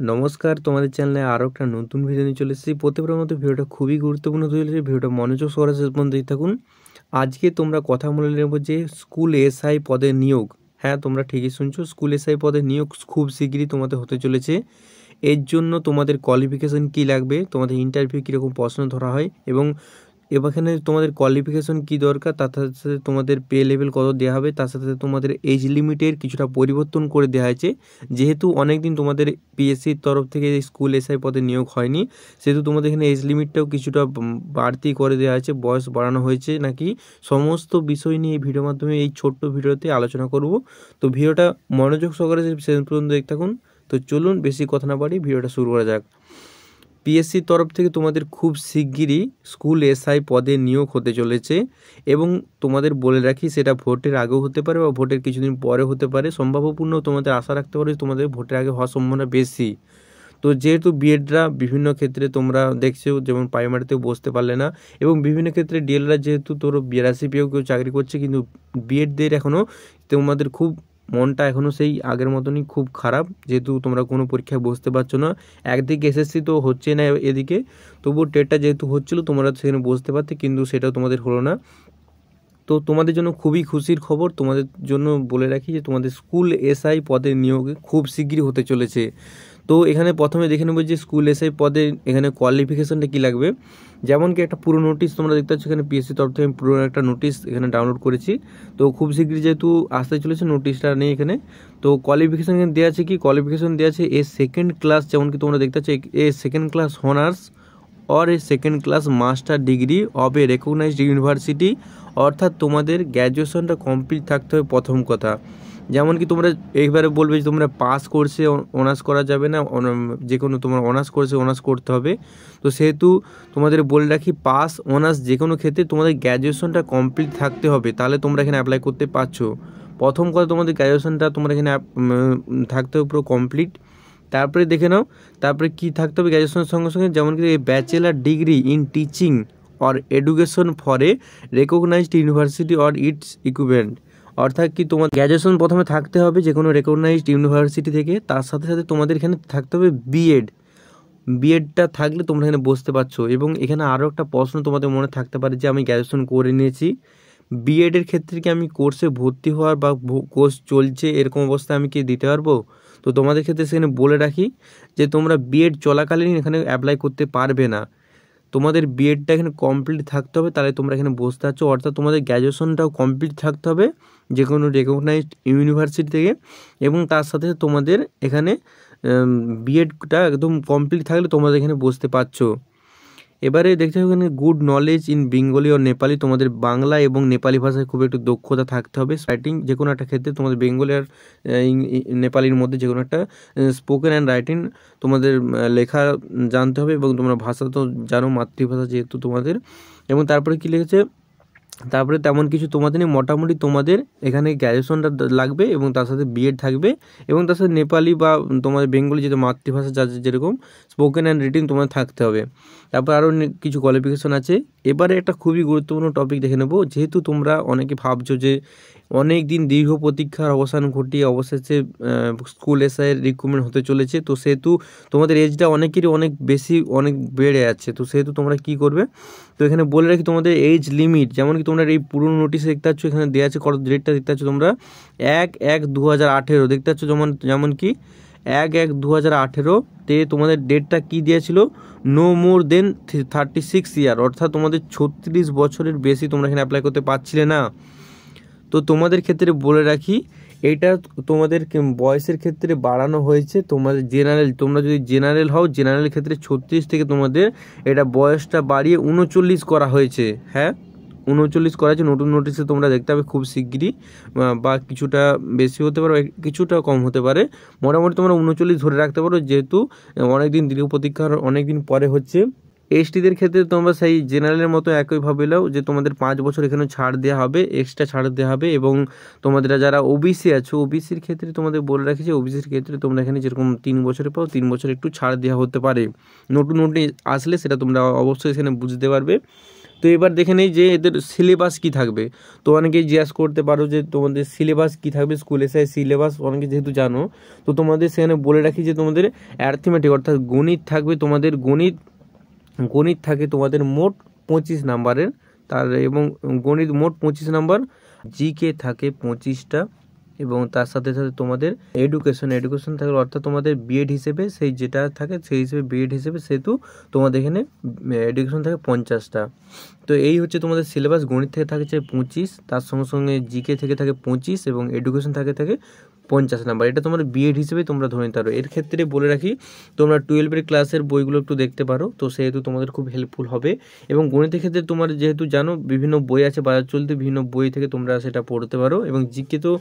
নমস্কার, তোমাদের চ্যানেলে আরও একটা নতুন ভিডিও নিয়ে চলে এসেছি। প্রতিবারের মতো ভিডিওটা খুবই গুরুত্বপূর্ণ হতে চলেছে। ভিডিওটা মনোযোগ সহকারে শেষ পর্যন্ত দেখতে থাকুন। আজকে তোমরা কথা বলে নেব যে স্কুল এসআই পদে নিয়োগ। হ্যাঁ, তোমরা ঠিকই শুনছো, স্কুল এসআই পদে নিয়োগ খুব শিগগিরই তোমাদের হতে চলেছে। এর জন্য তোমাদের কোয়ালিফিকেশন কী লাগবে, তোমাদের ইন্টারভিউ কীরকম প্রশ্ন ধরা হয় এবং এখানে তোমাদের কোয়ালিফিকেশন কী দরকার, তার সাথে তোমাদের পে লেভেল কত দেওয়া হবে, তার সাথে তোমাদের এজ লিমিটের কিছুটা পরিবর্তন করে দেওয়া হয়েছে। যেহেতু অনেক দিন তোমাদের পিএসসির তরফ থেকে স্কুল এসআই পদে নিয়োগ হয়নি, সেহেতু তোমাদের এখানে এজ লিমিটটাও কিছুটা বাড়তি করে দেওয়া হয়েছে, বয়স বাড়ানো হয়েছে নাকি, সমস্ত বিষয় নিয়ে এই ভিডিওর মাধ্যমে এই ছোট্ট ভিডিওতে আলোচনা করব। তো ভিডিওটা মনোযোগ সহকারে শেষ পর্যন্ত দেখতে থাকুন। তো চলুন বেশি কথা না বাড়ি ভিডিওটা শুরু করা যাক। পিএসসির তরফ থেকে তোমাদের খুব শিগগিরই স্কুল এসআই পদে নিয়োগ হতে চলেছে এবং তোমাদের বলে রাখি, সেটা ভোটের আগেও হতে পারে বা ভোটের কিছুদিন পরে হতে পারে। সম্ভাবপূর্ণ তোমাদের আশা রাখতে পারো তোমাদের ভোটের আগে হওয়ার সম্ভাবনা বেশি। তো যেহেতু বিএডরা বিভিন্ন ক্ষেত্রে তোমরা দেখছো, যেমন প্রাইমারিতেও বসতে পারলে না, এবং বিভিন্ন ক্ষেত্রে ডিএলরা যেহেতু তোর বিআরসি পেয়েও কেউ চাকরি করছে, কিন্তু বিএডদের এখনও তোমাদের খুব মনটা এখনও সেই আগের মতনই খুব খারাপ, যেহেতু তোমরা কোনো পরীক্ষায় বসতে পারছো না। একদিকে এসএসসি তো হচ্ছে না এদিকে, তবুও টেটটা যেহেতু হচ্ছিলো তোমরা সেখানে বসতে পারতে, কিন্তু সেটাও তোমাদের হলো না। তো তোমাদের জন্য খুবই খুশির খবর, তোমাদের জন্য বলে রাখি যে তোমাদের স্কুল এসআই পদে নিয়োগে খুব শিগগিরই হতে চলেছে। তো এখানে প্রথমে দেখে নেব যে স্কুল এসআই পদে এখানে কোয়ালিফিকেশনটা কী লাগবে। যেমন কি একটা পুরো নোটিশ তোমরা দেখতে পাচ্ছ, এখানে পিএসসি তরফ থেকে আমি পুরো একটা নোটিশ এখানে ডাউনলোড করেছি। তো খুব শীঘ্রই যেহেতু আসতে চলেছে, নোটিশটা নেই এখানে। তো কোয়ালিফিকেশন এখানে দেওয়া আছে, কি কোয়ালিফিকেশন দেওয়া আছে, এ সেকেন্ড ক্লাস, যেমন কি তোমরা দেখতে পাচ্ছ, এ সেকেন্ড ক্লাস অনার্স और a second class master degree of a recognised university. অর্থাৎ তোমাদের গ্র্যাজুয়েশনটা কমপ্লিট থাকতে হবে প্রথম কথা। যেমন কি তোমরা এইবারে বলবে যে তোমরা পাস কোর্সে অনার্স করা যাবে না, যে কোনো তোমার অনার্স কোর্সে অনার্স করতে হবে। তো সেহেতু তোমাদের বলে রাখি, পাস অনার্স যে কোনো ক্ষেত্রে তোমাদের গ্র্যাজুয়েশনটা কমপ্লিট থাকতে হবে, তাহলে তোমরা এখানে অ্যাপ্লাই করতে পারছো। প্রথম কথা তোমাদের গ্র্যাজুয়েশনটা তোমরা এখানে থাকতে হবে পুরো কমপ্লিট। তারপরে দেখে নাও, তারপরে কি থাকতে হবে গ্র্যাজুয়েশনের সঙ্গে সঙ্গে, যেমন কি bachelor degree in teaching or education for a recognised university or its equivalent. অর্থাৎ কি তোমার গ্র্যাজুয়েশন প্রথমে থাকতে হবে যে কোনো রেকগনাইজড ইউনিভার্সিটি থেকে, তার সাথে সাথে তোমাদের এখানে থাকতে হবে বিএডটা থাকলে তোমরা এখানে বসতে পারছো। এবং এখানে আরও একটা প্রশ্ন তোমাদের মনে থাকতে পারে যে আমি গ্র্যাজুয়েশন করে নিয়েছি, বিএডের ক্ষেত্রে কি আমি কোর্সে ভর্তি হওয়ার বা কোর্স চলছে এরকম অবস্থায় আমি কি দিতে পারবো? তো তোমাদের ক্ষেত্রে সেখানে বলে রাখি যে তোমরা বিএড চলাকালীন এখানে অ্যাপ্লাই করতে পারবে না, তোমাদের বিএডটা এখানে কমপ্লিট থাকতে হবে, তাহলে তোমরা এখানে বসতে পারছো। অর্থাৎ তোমাদের গ্র্যাজুয়েশনটাও কমপ্লিট থাকতে হবে যে কোনো রেকগনাইজড ইউনিভার্সিটি থেকে, এবং তার সাথে তোমাদের এখানে বিএডটা একদম কমপ্লিট থাকলে তোমরা এখানে বসতে পারছো। এবারে দেখতে হবে এখানে গুড নলেজ ইন বেঙ্গলি ও নেপালি, তোমাদের বাংলা এবং নেপালি ভাষায় খুব একটু দক্ষতা থাকতে হবে। রাইটিং যে কোনো একটা ক্ষেত্রে তোমাদের বেঙ্গলি আর নেপালির মধ্যে যে কোনো একটা স্পোকেন অ্যান্ড রাইটিং তোমাদের লেখা জানতে হবে, এবং তোমরা ভাষা তো জানো, মাতৃভাষা যেহেতু তোমাদের। এবং তারপরে কী লিখেছে, তারপরে তেমন কিছু তোমাদের নেই, মোটামুটি তোমাদের এখানে গ্র্যাজুয়েশনটা লাগবে এবং তার সাথে বিএড থাকবে, এবং তার সাথে নেপালি বা তোমাদের বেঙ্গলি যেহেতু মাতৃভাষা যাদের যেরকম স্পোকেন অ্যান্ড রিটিং তোমাদের থাকতে হবে। তারপর আরও কিছু কোয়ালিফিকেশন আছে। এবারে একটা খুবই গুরুত্বপূর্ণ টপিক দেখে নেব। যেহেতু তোমরা অনেকে ভাবছো যে অনেক দিন দীর্ঘ প্রতীক্ষার অবসান ঘটিয়ে অবশেষে স্কুল এসআইয়ের রিক্রুটমেন্ট হতে চলেছে, তো সেহেতু তোমাদের এজটা অনেকেরই অনেক বেশি অনেক বেড়ে যাচ্ছে, তো সেহেতু তোমরা কী করবে, তো এখানে বলে রাখি তোমাদের এজ লিমিট, যেমন কি তোমরা এই পুরনো নোটিশে দেখতে পাচ্ছ, এখানে দেওয়া আছে কত ডেটটা দেখতে পাচ্ছ তোমরা 1/1/2018 দেখতে পাচ্ছ, যেমন কি 1/1/2018-তে তোমাদের ডেটটা কী দিয়েছিল, নো মোর দেন 36 ইয়ার, অর্থাৎ তোমাদের 36 বছরের বেশি তোমরা এখানে অ্যাপ্লাই করতে পারছিলে না। তো তোমাদের ক্ষেত্রে বলে রাখি, এইটা তোমাদের বয়সের ক্ষেত্রে বাড়ানো হয়েছে। তোমাদের জেনারেল, তোমরা যদি জেনারেল হও, জেনারেল ক্ষেত্রে 36 থেকে তোমাদের এটা বয়সটা বাড়িয়ে 39 করা হয়েছে। হ্যাঁ, 39 করা হয়েছে নতুন নোটিশে, তোমরা দেখতে পাবে খুব শিগগিরই, বা কিছুটা বেশি হতে পারে, কিছুটা কম হতে পারে। মোটামুটি তোমরা 39 ধরে রাখতে পারো, যেহেতু অনেক দিন দীর্ঘ প্রতীক্ষার অনেক দিন পরে হচ্ছে। এসটিদের ক্ষেত্রে তোমরা সেই জেনারেলের মতো একইভাবে নাও, যে তোমাদের 5 বছর এখানে ছাড় দেওয়া হবে, এক্সট্রা ছাড় দেওয়া হবে। এবং তোমাদের যারা ওবিসি আছো, ওবিসির ক্ষেত্রে তোমাদের বলে রাখি যে ওবিসির ক্ষেত্রে তোমরা এখানে যেরকম 3 বছরে পাও, 3 বছর একটু ছাড় দেওয়া হতে পারে। নতুন আসলে সেটা তোমরা অবশ্যই এখানে বুঝতে পারবে। তো এবার দেখে নেই যে এদের সিলেবাস কি থাকবে। তো অনেকেই জিজ্ঞাসা করতে পারো যে তোমাদের সিলেবাস কি থাকবে, স্কুল এসআই সিলেবাস অনেকে যেহেতু জানো, তো তোমাদের সেখানে বলে রাখি যে তোমাদের অ্যারিথমেটিক অর্থাৎ গণিত থাকবে, তোমাদের গণিত থাকে তোমাদের মোট 25 নাম্বারের, তার এবং গণিত মোট 25 নাম্বার, জিকে থাকে 25টা, এবং তার সাথে সাথে তোমাদের এডুকেশন থাকে, অর্থাৎ তোমাদের বিএড হিসেবে সেই যেটা থাকে সেই হিসেবে বিএড হিসেবে, সেহেতু তোমাদের এখানে এডুকেশন থাকে 50টা। তো এই হচ্ছে তোমাদের সিলেবাস। গণিত থেকে থাকে 25, তার সঙ্গে সঙ্গে জিকে থেকে থাকে 25 এবং এডুকেশন থাকে 50 নাম্বার। এটা তোমার বিএড হিসেবে তোমরা ধরে নিতে পারো। এর ক্ষেত্রে বলে রাখি তোমরা 12 ক্লাসের বইগুলো একটু দেখতে পারো, তো সেহেতু তোমাদের খুব হেল্পফুল হবে। এবং গণিতের ক্ষেত্রে তোমার যেহেতু জানো বিভিন্ন বই আছে বাজার চলতে, বিভিন্ন বই থেকে তোমরা সেটা পড়তে পারো। এবং জিকে তো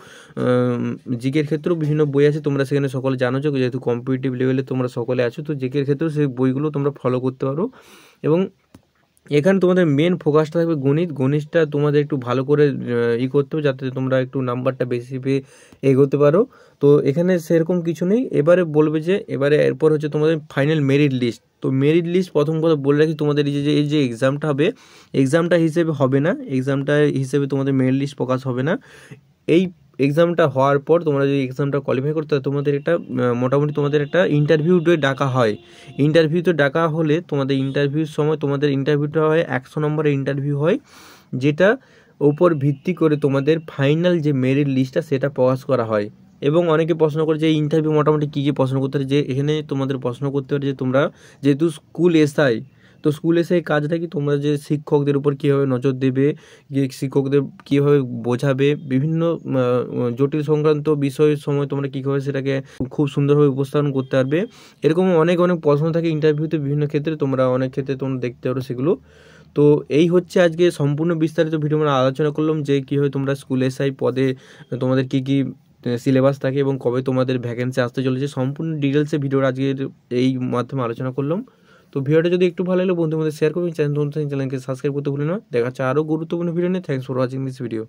জিকের ক্ষেত্রেও বিভিন্ন বই আছে, তোমরা সেখানে সকলে জানো যে যেহেতু কম্পিটিটিভ লেভেলে তোমরা সকলে আছো, তো জিকের ক্ষেত্রেও সেই বইগুলো তোমরা ফলো করতে পারো। এবং এখানে তোমাদের মেন ফোকাসটা থাকবে গণিতটা তোমাদের একটু ভালো করে করতে হবে, যাতে তোমরা একটু নাম্বারটা বেশি পেয়ে এগোতে পারো। তো এখানে সেরকম কিছু নেই। এবারে বলবে যে এরপর হচ্ছে তোমাদের ফাইনাল মেরিট লিস্ট। তো মেরিট লিস্ট প্রথম কথা বলে রাখি, তোমাদের এই যে এক্সামটা হবে, এক্সামটা হিসেবে হবে না, এক্সামটা হিসেবে তোমাদের মেরিট লিস্ট প্রকাশ হবে না। এই এক্সামটা হওয়ার পর তোমরা যদি এক্সামটা কোয়ালিফাই করতে হয়, তোমাদের একটা মোটামুটি তোমাদের একটা ইন্টারভিউতে ডাকা হয়। ইন্টারভিউতে ডাকা হলে তোমাদের ইন্টারভিউর সময় তোমাদের ইন্টারভিউটা হয় 100 নম্বরের ইন্টারভিউ হয়, যেটা উপর ভিত্তি করে তোমাদের ফাইনাল যে মেরিট লিস্টটা সেটা প্রকাশ করা হয়। এবং অনেকে প্রশ্ন করে যে ইন্টারভিউ মোটামুটি কী কী প্রশ্ন করতে পারে, যে এখানে তোমাদের প্রশ্ন করতে পারে যে তোমরা যেহেতু স্কুল এসআই, তো স্কুল এসে কাজটা কি, তোমরা যে শিক্ষকদের উপর কীভাবে নজর দেবে, শিক্ষকদের কীভাবে বোঝাবে, বিভিন্ন জটিল সংক্রান্ত বিষয়ের সময় তোমরা কীভাবে সেটাকে খুব সুন্দরভাবে উপস্থাপন করতে পারবে, এরকম অনেক প্রশ্ন থাকে ইন্টারভিউতে বিভিন্ন ক্ষেত্রে, তোমরা অনেক ক্ষেত্রে তোমরা দেখতে পারো সেগুলো। তো এই হচ্ছে আজকে সম্পূর্ণ বিস্তারিত ভিডিও আমরা আলোচনা করলাম যে কীভাবে তোমরা স্কুল এসআই পদে তোমাদের কী কী সিলেবাস থাকে এবং কবে তোমাদের ভ্যাকেন্সি আসতে চলেছে, সম্পূর্ণ ডিটেলসে ভিডিওর আজকের এই মাধ্যমে আলোচনা করলাম। তো ভিডিওটা যদি একটু ভালো লাগলে বন্ধুদের মধ্যে শেয়ার করবেন, চ্যানেলকে সাবস্ক্রাইব করতে ভুলে না। দেখা হচ্ছে আরও গুরুত্বপূর্ণ ভিডিও নিয়ে। Thanks for watching this video.